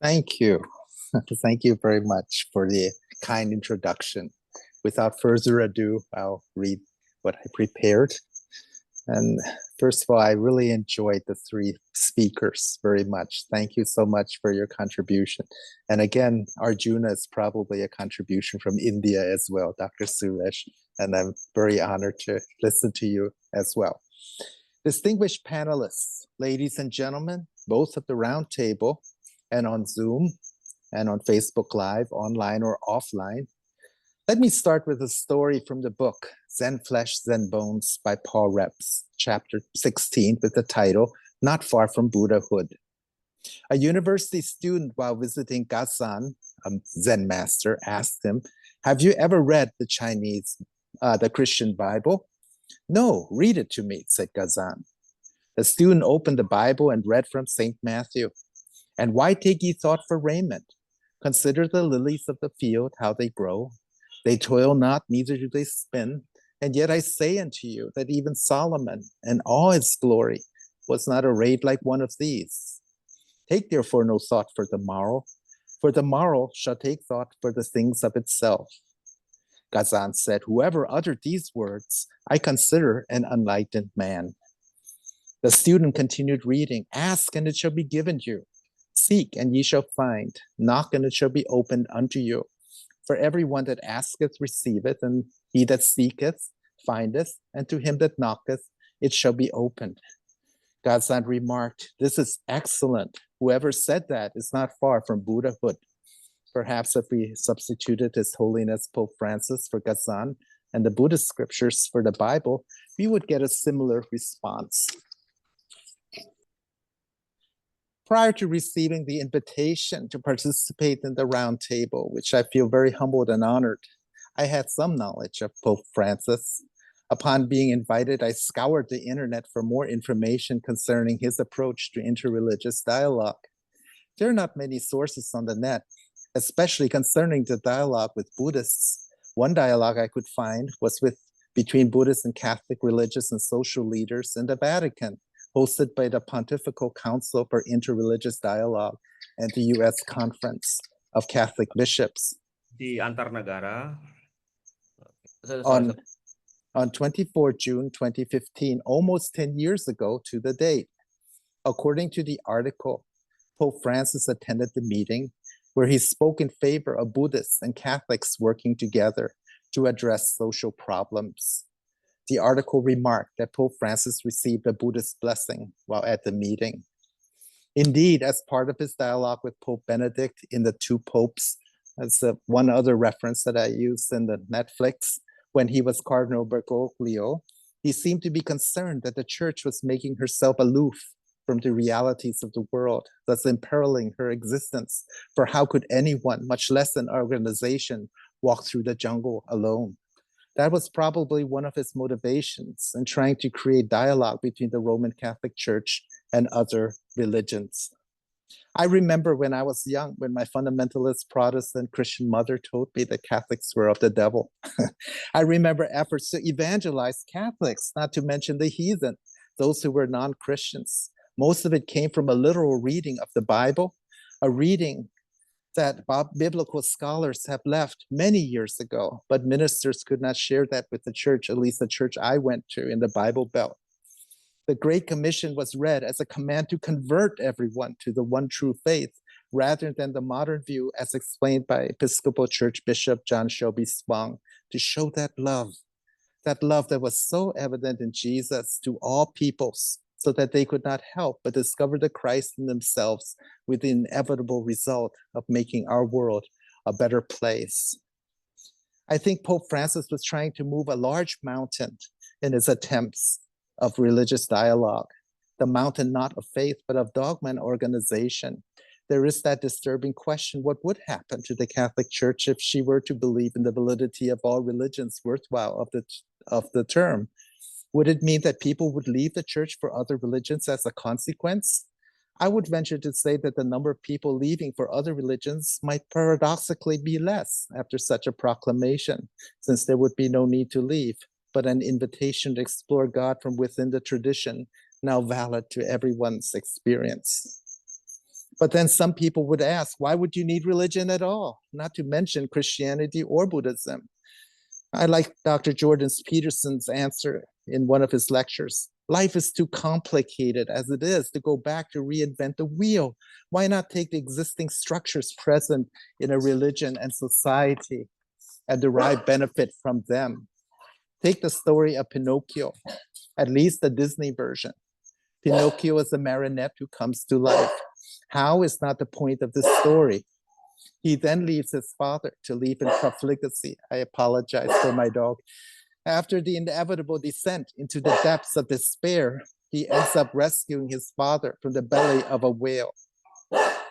Thank you. Thank you very much for the kind introduction. Without further ado, I'll read what I prepared. And first of all, I really enjoyed the three speakers very much. Thank you so much for your contribution. And again, Arjuna is probably a contribution from India as well, Dr. Suresh. And I'm very honored to listen to you as well. Distinguished panelists, ladies and gentlemen, both at the Roundtable and on Zoom and on Facebook Live, online or offline. Let me start with a story from the book Zen Flesh, Zen Bones by Paul Reps, chapter 16, with the title, Not Far from Buddhahood. A university student, while visiting Gazan, a Zen master, asked him, "Have you ever read the Christian Bible?" "No, read it to me," said Gazan. The student opened the Bible and read from St. Matthew. "And why take ye thought for raiment? Consider the lilies of the field, how they grow. They toil not, neither do they spin. And yet I say unto you that even Solomon, in all his glory, was not arrayed like one of these. Take therefore no thought for the morrow shall take thought for the things of itself." Gazan said, "Whoever uttered these words, I consider an enlightened man." The student continued reading, "Ask, and it shall be given you. Seek, and ye shall find. Knock, and it shall be opened unto you. For everyone that asketh receiveth, and he that seeketh findeth, and to him that knocketh it shall be opened." Gazan remarked, "This is excellent. Whoever said that is not far from Buddhahood." Perhaps if we substituted His Holiness Pope Francis for Gazan and the Buddhist scriptures for the Bible, we would get a similar response. Prior to receiving the invitation to participate in the Roundtable, which I feel very humbled and honored, I had some knowledge of Pope Francis. Upon being invited, I scoured the internet for more information concerning his approach to interreligious dialogue. There are not many sources on the net, especially concerning the dialogue with Buddhists. One dialogue I could find was between Buddhist and Catholic religious and social leaders in the Vatican, hosted by the Pontifical Council for Interreligious Dialogue and the U.S. Conference of Catholic Bishops. Di antar negara. On 24 June 2015, almost 10 years ago to the date. According to the article, Pope Francis attended the meeting where he spoke in favor of Buddhists and Catholics working together to address social problems. The article remarked that Pope Francis received a Buddhist blessing while at the meeting. Indeed, as part of his dialogue with Pope Benedict in The Two Popes, that's one other reference that I used in the Netflix, when he was Cardinal Bergoglio, he seemed to be concerned that the Church was making herself aloof from the realities of the world, thus imperiling her existence. For how could anyone, much less an organization, walk through the jungle alone? That was probably one of his motivations in trying to create dialogue between the Roman Catholic Church and other religions. I remember when I was young, when my fundamentalist Protestant Christian mother told me that Catholics were of the devil. I remember efforts to evangelize Catholics, not to mention the heathen, those who were non-Christians. Most of it came from a literal reading of the Bible, a reading that biblical scholars have left many years ago, but ministers could not share that with the church, at least the church I went to in the Bible Belt. The Great Commission was read as a command to convert everyone to the one true faith, rather than the modern view as explained by Episcopal Church Bishop John Shelby Spong, to show that love that was so evident in Jesus to all peoples, so that they could not help but discover the Christ in themselves, with the inevitable result of making our world a better place. I think Pope Francis was trying to move a large mountain in his attempts of religious dialogue, the mountain not of faith, but of dogma and organization. There is that disturbing question, what would happen to the Catholic Church if she were to believe in the validity of all religions worthwhile of the term? Would it mean that people would leave the church for other religions as a consequence? I would venture to say that the number of people leaving for other religions might paradoxically be less after such a proclamation, since there would be no need to leave, but an invitation to explore God from within the tradition, now valid to everyone's experience. But then some people would ask, why would you need religion at all? Not to mention Christianity or Buddhism. I like Dr. Jordan Peterson's answer in one of his lectures. Life is too complicated as it is to go back to reinvent the wheel. Why not take the existing structures present in a religion and society and derive benefit from them? Take the story of Pinocchio, at least the Disney version. Pinocchio is a marionette who comes to life. How is not the point of this story? He then leaves his father to live in profligacy. I apologize for my dog. After the inevitable descent into the depths of despair, he ends up rescuing his father from the belly of a whale.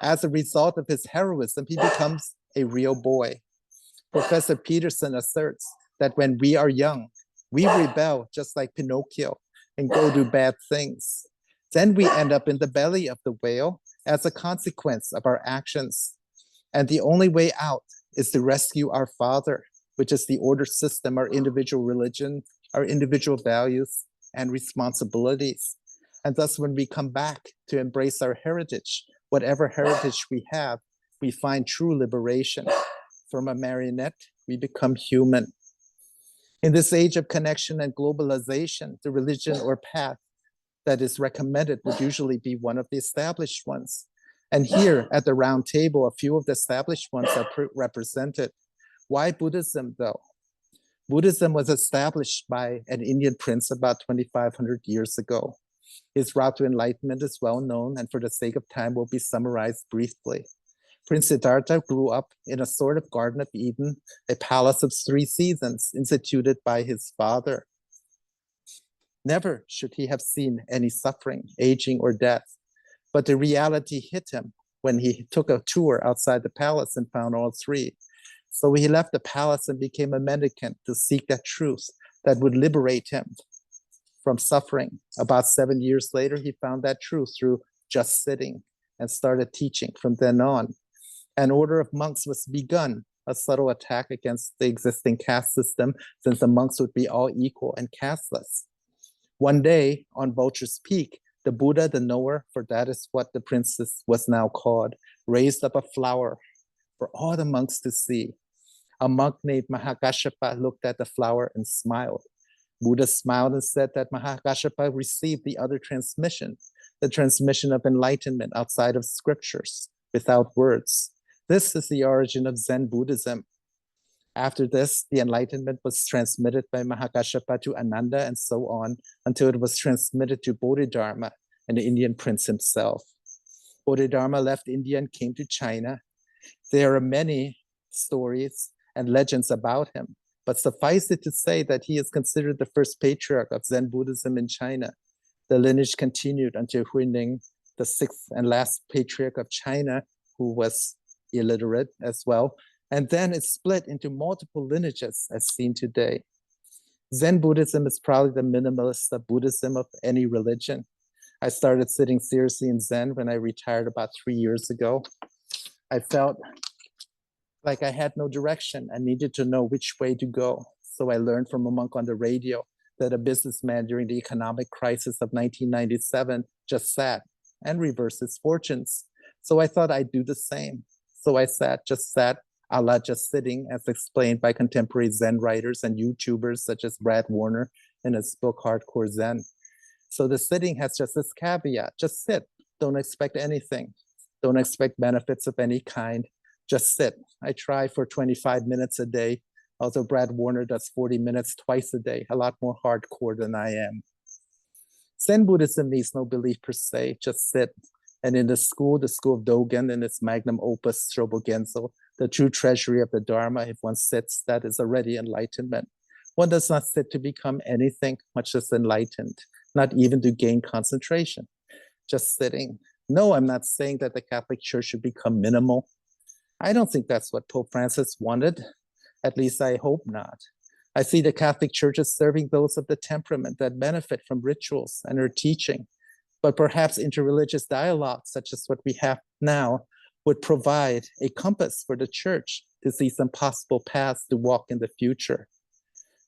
As a result of his heroism, he becomes a real boy. Professor Peterson asserts that when we are young, we rebel just like Pinocchio and go do bad things. Then we end up in the belly of the whale as a consequence of our actions. And the only way out is to rescue our father, which is the order system, our individual religion, our individual values and responsibilities. And thus, when we come back to embrace our heritage, whatever heritage we have, we find true liberation. From a marionette, we become human. In this age of connection and globalization, the religion or path that is recommended would usually be one of the established ones. And here at the round table, a few of the established ones are represented. Why Buddhism, though? Buddhism was established by an Indian prince about 2,500 years ago. His route to enlightenment is well known, and for the sake of time will be summarized briefly. Prince Siddhartha grew up in a sort of Garden of Eden, a palace of 3 seasons instituted by his father. Never should he have seen any suffering, aging, or death. But the reality hit him when he took a tour outside the palace and found all 3. So he left the palace and became a mendicant to seek that truth that would liberate him from suffering. About 7 years later, he found that truth through just sitting and started teaching. From then on, an order of monks was begun, a subtle attack against the existing caste system, since the monks would be all equal and casteless. One day on Vulture's Peak, the Buddha, the knower, for that is what the princess was now called, raised up a flower for all the monks to see. A monk named Mahakashapa looked at the flower and smiled. Buddha smiled and said that Mahakashapa received the other transmission, the transmission of enlightenment outside of scriptures, without words. This is the origin of Zen Buddhism. After this, the enlightenment was transmitted by Mahakashapa to Ananda and so on, until it was transmitted to Bodhidharma and the Indian prince himself. Bodhidharma left India and came to China. There are many stories and legends about him, but suffice it to say that he is considered the first patriarch of Zen Buddhism in China. The lineage continued until Huining, the 6th and last patriarch of China, who was illiterate as well. And then it split into multiple lineages as seen today. Zen Buddhism is probably the minimalist of Buddhism of any religion. I started sitting seriously in Zen when I retired about 3 years ago. I felt like I had no direction and needed to know which way to go. So I learned from a monk on the radio that a businessman during the economic crisis of 1997 just sat and reversed his fortunes. So I thought I'd do the same. So I just sat, a la just sitting, as explained by contemporary Zen writers and YouTubers such as Brad Warner in his book Hardcore Zen. So the sitting has just this caveat: just sit, don't expect anything, don't expect benefits of any kind, just sit. I try for 25 minutes a day, although Brad Warner does 40 minutes twice a day, a lot more hardcore than I am. Zen Buddhism needs no belief per se, just sit. And in the school of Dogen, in its magnum opus Shobogenzo, the true treasury of the Dharma, if one sits, that is already enlightenment. One does not sit to become anything, much as enlightened, not even to gain concentration, just sitting. No, I'm not saying that the Catholic Church should become minimal. I don't think that's what Pope Francis wanted. At least I hope not. I see the Catholic Church as serving those of the temperament that benefit from rituals and her teaching. But perhaps interreligious dialogue, such as what we have now, would provide a compass for the church to see some possible paths to walk in the future.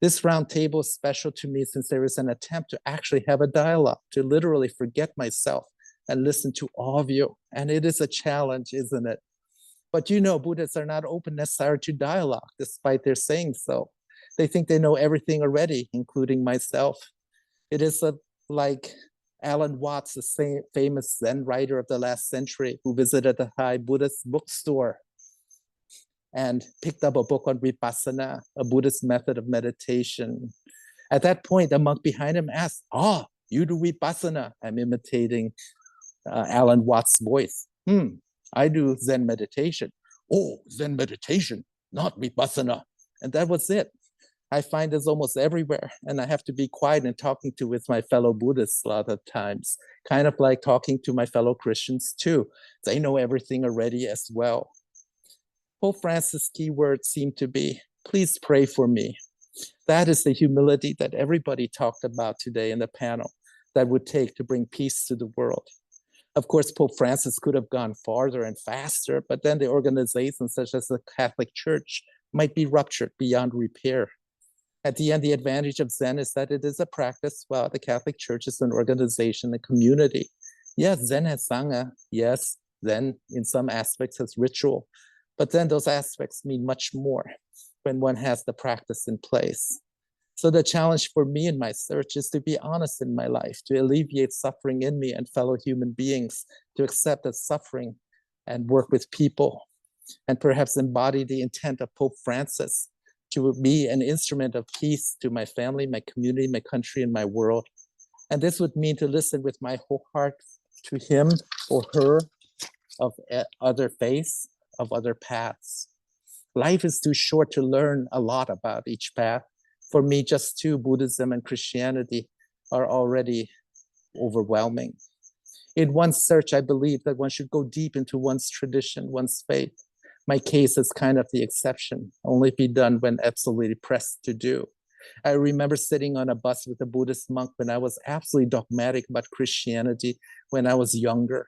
This roundtable is special to me since there is an attempt to actually have a dialogue, to literally forget myself and listen to all of you. And it is a challenge, isn't it? But you know, Buddhists are not open necessarily to dialogue, despite their saying so. They think they know everything already, including myself. It is like Alan Watts, the same famous Zen writer of the last century, who visited a Thai Buddhist bookstore and picked up a book on Vipassana, a Buddhist method of meditation. At that point, the monk behind him asked, you do Vipassana. I'm imitating Alan Watts' voice. I do Zen meditation. Oh, Zen meditation, not Vipassana. And that was it. I find this almost everywhere, and I have to be quiet and talking to with my fellow Buddhists a lot of times, kind of like talking to my fellow Christians too. They know everything already as well. Pope Francis' key words seem to be, please pray for me. That is the humility that everybody talked about today in the panel that would take to bring peace to the world. Of course, Pope Francis could have gone farther and faster, but then the organizations such as the Catholic Church might be ruptured beyond repair. At the end, the advantage of Zen is that it is a practice, while the Catholic Church is an organization, a community. Yes, Zen has Sangha. Yes, Zen in some aspects has ritual, but then those aspects mean much more when one has the practice in place. So the challenge for me in my search is to be honest in my life, to alleviate suffering in me and fellow human beings, to accept that suffering and work with people, and perhaps embody the intent of Pope Francis to be an instrument of peace to my family, my community, my country, and my world. And this would mean to listen with my whole heart to him or her of other faiths, of other paths. Life is too short to learn a lot about each path. For me, just two, Buddhism and Christianity, are already overwhelming. In one's search, I believe that one should go deep into one's tradition, one's faith. My case is kind of the exception, only be done when absolutely pressed to do. I remember sitting on a bus with a Buddhist monk when I was absolutely dogmatic about Christianity when I was younger.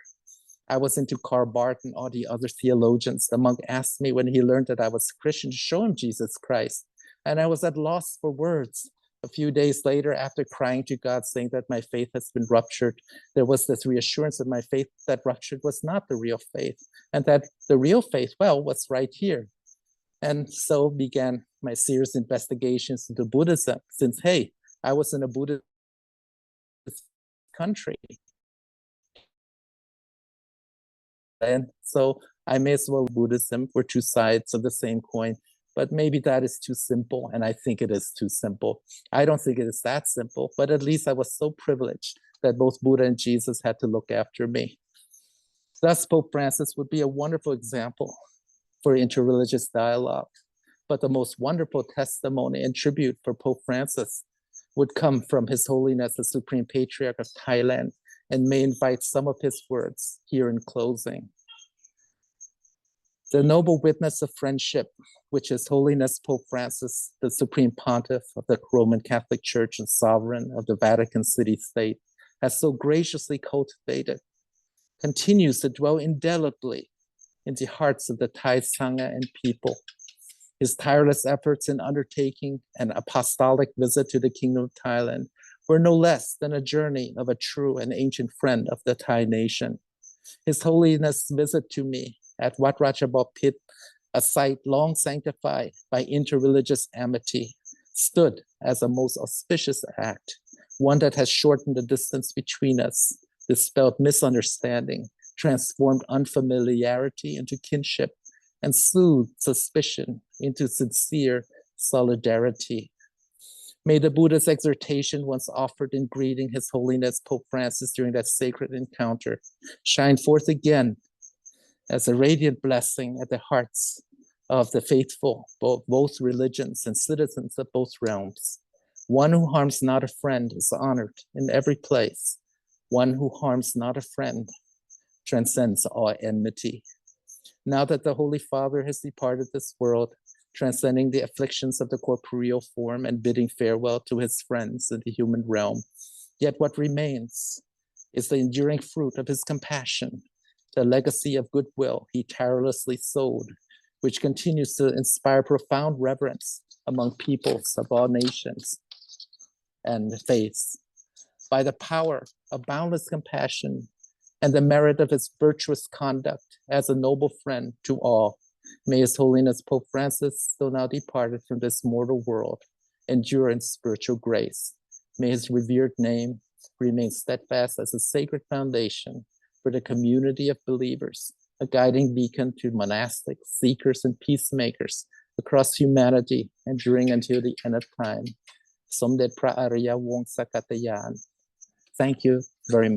I was into Karl Barth and all the other theologians. The monk asked me when he learned that I was Christian to show him Jesus Christ. And I was at loss for words. A few days later, after crying to God, saying that my faith has been ruptured, there was this reassurance that my faith that ruptured was not the real faith, and that the real faith, well, was right here. And so began my serious investigations into Buddhism, since, hey, I was in a Buddhist country. And so I may as well Buddhism. We're two sides of the same coin. But maybe that is too simple, and I think it is too simple. I don't think it is that simple, but at least I was so privileged that both Buddha and Jesus had to look after me. Thus, Pope Francis would be a wonderful example for interreligious dialogue. But the most wonderful testimony and tribute for Pope Francis would come from His Holiness, the Supreme Patriarch of Thailand, and may invite some of his words here in closing. The noble witness of friendship, which His Holiness Pope Francis, the Supreme Pontiff of the Roman Catholic Church and sovereign of the Vatican City State, has so graciously cultivated, continues to dwell indelibly in the hearts of the Thai Sangha and people. His tireless efforts in undertaking an apostolic visit to the Kingdom of Thailand were no less than a journey of a true and ancient friend of the Thai nation. His Holiness' visit to me at Wat Ratchabopit, a site long sanctified by interreligious amity, stood as a most auspicious act, one that has shortened the distance between us, dispelled misunderstanding, transformed unfamiliarity into kinship, and soothed suspicion into sincere solidarity. May the Buddha's exhortation once offered in greeting His Holiness Pope Francis during that sacred encounter shine forth again as a radiant blessing at the hearts of the faithful, both religions and citizens of both realms. One who harms not a friend is honored in every place. One who harms not a friend transcends all enmity. Now that the Holy Father has departed this world, transcending the afflictions of the corporeal form and bidding farewell to his friends in the human realm, yet what remains is the enduring fruit of his compassion, the legacy of goodwill he tirelessly sowed, which continues to inspire profound reverence among peoples of all nations and faiths. By the power of boundless compassion, and the merit of his virtuous conduct as a noble friend to all. May His Holiness Pope Francis, though now departed from this mortal world, endure in spiritual grace. May his revered name remain steadfast as a sacred foundation for the community of believers, a guiding beacon to monastics, seekers, and peacemakers across humanity, enduring until the end of time. Somdet Pra Arya Wong Sakatayan. Thank you very much.